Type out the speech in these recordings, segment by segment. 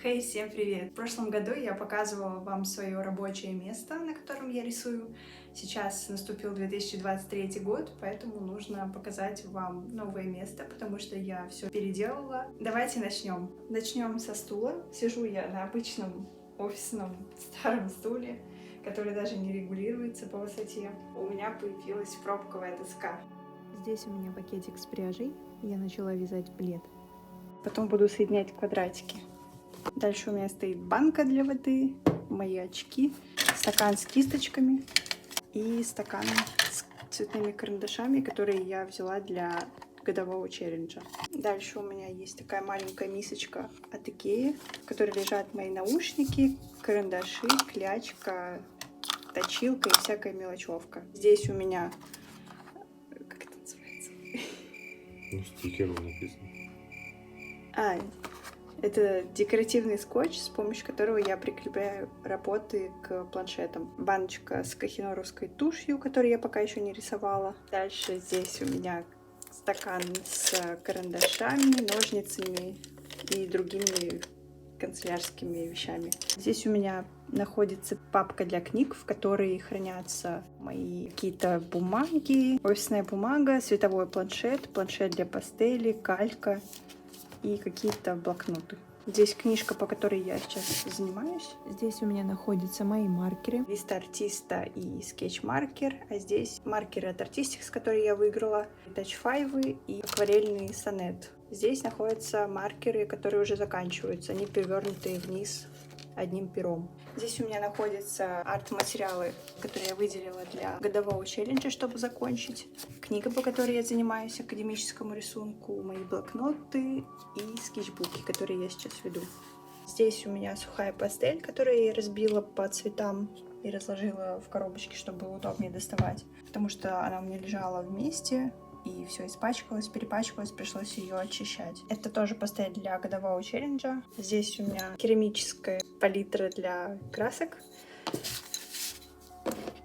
Хей, всем привет! В прошлом году я показывала вам свое рабочее место, на котором я рисую. Сейчас наступил 2023 год, поэтому нужно показать вам новое место, потому что я все переделала. Давайте начнем. Начнем со стула. Сижу я на обычном офисном старом стуле, который даже не регулируется по высоте. У меня появилась пробковая доска. Здесь у меня пакетик с пряжей. Я начала вязать плед. Потом буду соединять квадратики. Дальше у меня стоит банка для воды, мои очки, стакан с кисточками и стакан с цветными карандашами, которые я взяла для годового челленджа. Дальше у меня есть такая маленькая мисочка от Икеи, в которой лежат мои наушники, карандаши, клячка, точилка и всякая мелочевка. Здесь у меня... Как это называется? Ну, стикер написано. Это декоративный скотч, с помощью которого я прикрепляю работы к планшетам. Баночка с кахеноровской тушью, которую я пока еще не рисовала. Дальше здесь у меня стакан с карандашами, ножницами и другими канцелярскими вещами. Здесь у меня находится папка для книг, в которой хранятся мои какие-то бумаги, офисная бумага, световой планшет, планшет для пастели, калька и какие-то блокноты. Здесь книжка, по которой я сейчас занимаюсь. Здесь у меня находятся мои маркеры. Лист артиста и скетч-маркер. А здесь маркеры от Artistics, которые я выиграла. тач-5 и акварельный сонет. Здесь находятся маркеры, которые уже заканчиваются. Они перевернутые вниз одним пером. Здесь у меня находятся арт-материалы, которые я выделила для годового челленджа, чтобы закончить. Книга, по которой я занимаюсь, академическому рисунку, мои блокноты и скетчбуки, которые я сейчас веду. Здесь у меня сухая пастель, которую я разбила по цветам и разложила в коробочке, чтобы было удобнее доставать, потому что она у меня лежала вместе. И все испачкалось, перепачкалось, пришлось ее очищать. Это тоже пастель для годового челленджа. Здесь у меня керамическая палитра для красок.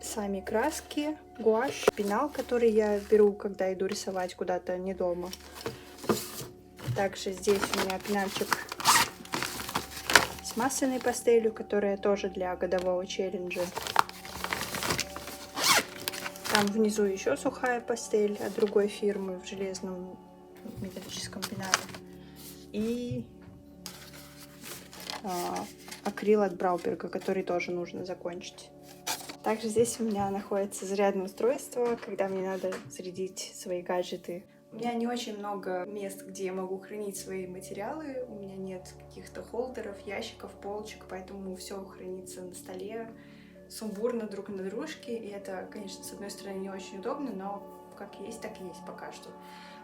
Сами краски, гуашь, пенал, который я беру, когда иду рисовать куда-то не дома. Также здесь у меня пенальчик с масляной пастелью, которая тоже для годового челленджа. Там внизу еще сухая пастель от другой фирмы в железном металлическом пенале. И акрил от Брауберга, который тоже нужно закончить. Также здесь у меня находится зарядное устройство, когда мне надо зарядить свои гаджеты. У меня не очень много мест, где я могу хранить свои материалы. У меня нет каких-то холдеров, ящиков, полочек, поэтому все хранится на столе. Сумбурно друг на дружке, и это, конечно, с одной стороны не очень удобно, но как есть, так и есть пока что.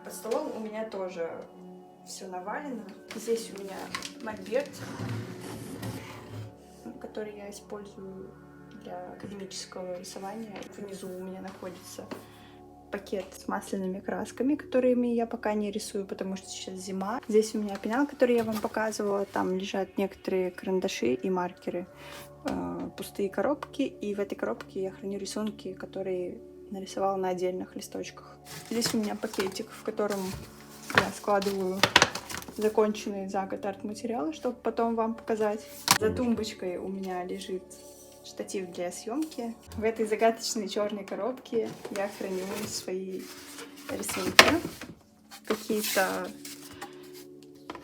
Под столом у меня тоже все навалено. Здесь у меня мольберт, который я использую для академического рисования. Внизу у меня находится пакет с масляными красками, которыми я пока не рисую, потому что сейчас зима. Здесь у меня пенал, который я вам показывала. Там лежат некоторые карандаши и маркеры. Пустые коробки. И в этой коробке я храню рисунки, которые нарисовала на отдельных листочках. Здесь у меня пакетик, в котором я складываю законченные за год арт-материалы, чтобы потом вам показать. За тумбочкой у меня лежит штатив для съемки. В этой загадочной черной коробке я храню свои рисунки. Какие-то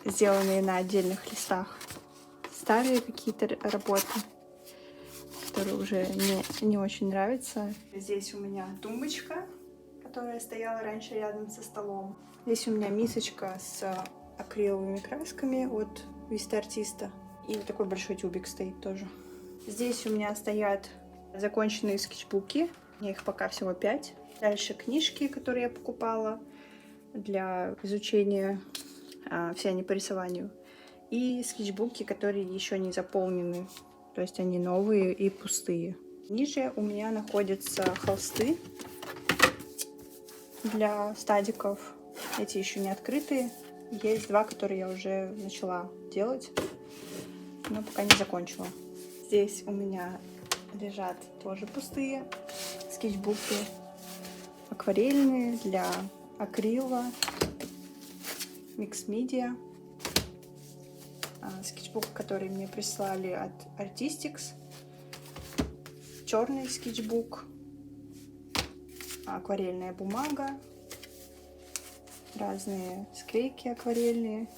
сделанные на отдельных листах. Старые какие-то работы, которые уже мне не очень нравятся. Здесь у меня тумбочка, которая стояла раньше рядом со столом. Здесь у меня мисочка с акриловыми красками от Виста Артиста. И такой большой тюбик стоит тоже. Здесь у меня стоят законченные скетчбуки. У меня их пока всего 5. Дальше книжки, которые я покупала для изучения, все они по рисованию. И скетчбуки, которые еще не заполнены. То есть они новые и пустые. Ниже у меня находятся холсты для стадиков. Эти еще не открытые. Есть 2, которые я уже начала делать, но пока не закончила. Здесь у меня лежат тоже пустые скетчбуки, акварельные для акрила, микс-медиа, скетчбук, который мне прислали от Artistics, черный скетчбук, акварельная бумага, разные склейки акварельные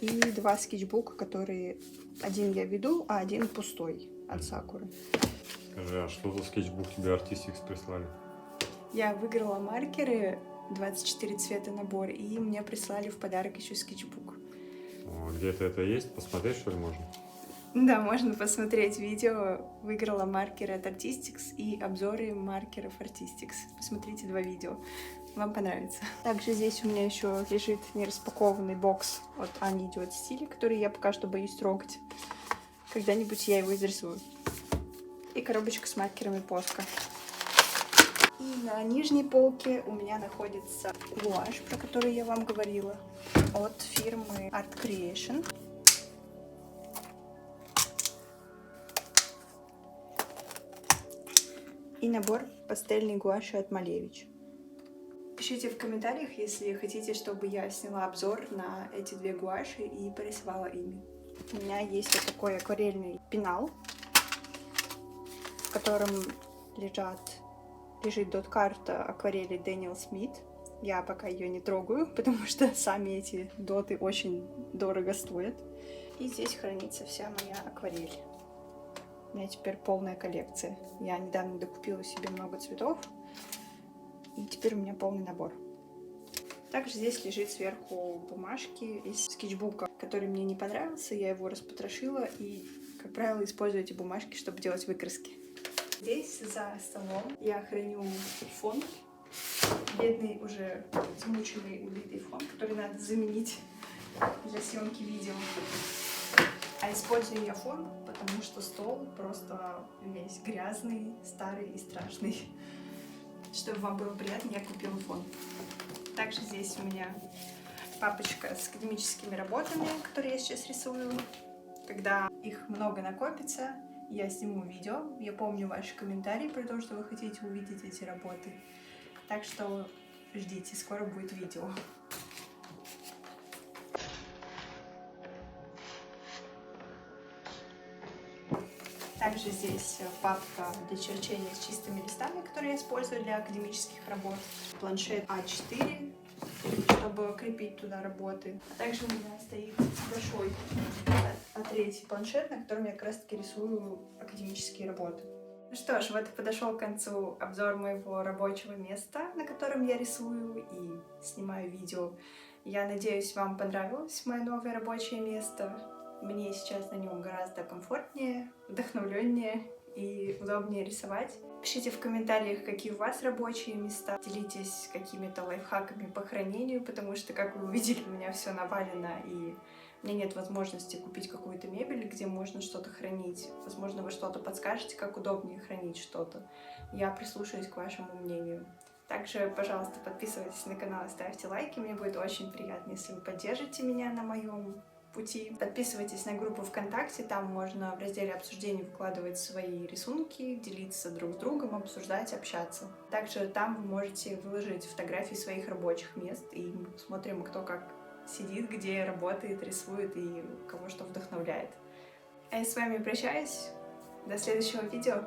и 2 скетчбука, которые один я веду, а один пустой от Сакуры. Скажи, а что за скетчбук тебе Artistics прислали? Я выиграла маркеры 24 цвета набор, и мне прислали в подарок еще скетчбук. Где-то это есть? Посмотреть, что ли, можно? Да, можно посмотреть видео. Выиграла маркеры от Artistics и обзоры маркеров Artistics. Посмотрите 2 видео. Вам понравится. Также здесь у меня еще лежит нераспакованный бокс от Ани идет стиле, который я пока что боюсь трогать. Когда-нибудь я его изрисую. И коробочка с маркерами Posca. И на нижней полке у меня находится гуашь, про который я вам говорила, от фирмы Art Creation. И набор пастельной гуаши от Малевич. Пишите в комментариях, если хотите, чтобы я сняла обзор на эти 2 гуаши и порисовала ими. У меня есть вот такой акварельный пенал, в котором лежит дот-карта акварели Дэниел Смит. Я пока ее не трогаю, потому что сами эти доты очень дорого стоят. И здесь хранится вся моя акварель. У меня теперь полная коллекция. Я недавно докупила себе много цветов, и теперь у меня полный набор. Также здесь лежит сверху бумажки из скетчбука, который мне не понравился. Я его распотрошила и, как правило, использую эти бумажки, чтобы делать выкраски. Здесь за столом я храню фон. Бедный, уже измученный, убитый фон, который надо заменить для съемки видео. А использую я фон, потому что стол просто весь грязный, старый и страшный. Чтобы вам было приятно, я купила фон. Также здесь у меня папочка с академическими работами, которые я сейчас рисую. Когда их много накопится, я сниму видео. Я помню ваши комментарии про то, что вы хотите увидеть эти работы. Так что ждите, скоро будет видео. Также здесь папка для черчения с чистыми листами, которые я использую для академических работ. Планшет А4, чтобы крепить туда работы. А также у меня стоит большой А3 планшет, на котором я как раз таки рисую академические работы. Ну что ж, вот и подошел к концу обзор моего рабочего места, на котором я рисую и снимаю видео. Я надеюсь, вам понравилось мое новое рабочее место. Мне сейчас на нем гораздо комфортнее, вдохновленнее и удобнее рисовать. Пишите в комментариях, какие у вас рабочие места. Делитесь какими-то лайфхаками по хранению, потому что, как вы увидели, у меня все навалено, и у меня нет возможности купить какую-то мебель, где можно что-то хранить. Возможно, вы что-то подскажете, как удобнее хранить что-то. Я прислушаюсь к вашему мнению. Также, пожалуйста, подписывайтесь на канал и ставьте лайки. Мне будет очень приятно, если вы поддержите меня на моем пути. Подписывайтесь на группу ВКонтакте, там можно в разделе обсуждений выкладывать свои рисунки, делиться друг с другом, обсуждать, общаться. Также там вы можете выложить фотографии своих рабочих мест, и мы посмотрим, кто как сидит, где работает, рисует и кого что вдохновляет. А я с вами прощаюсь. До следующего видео.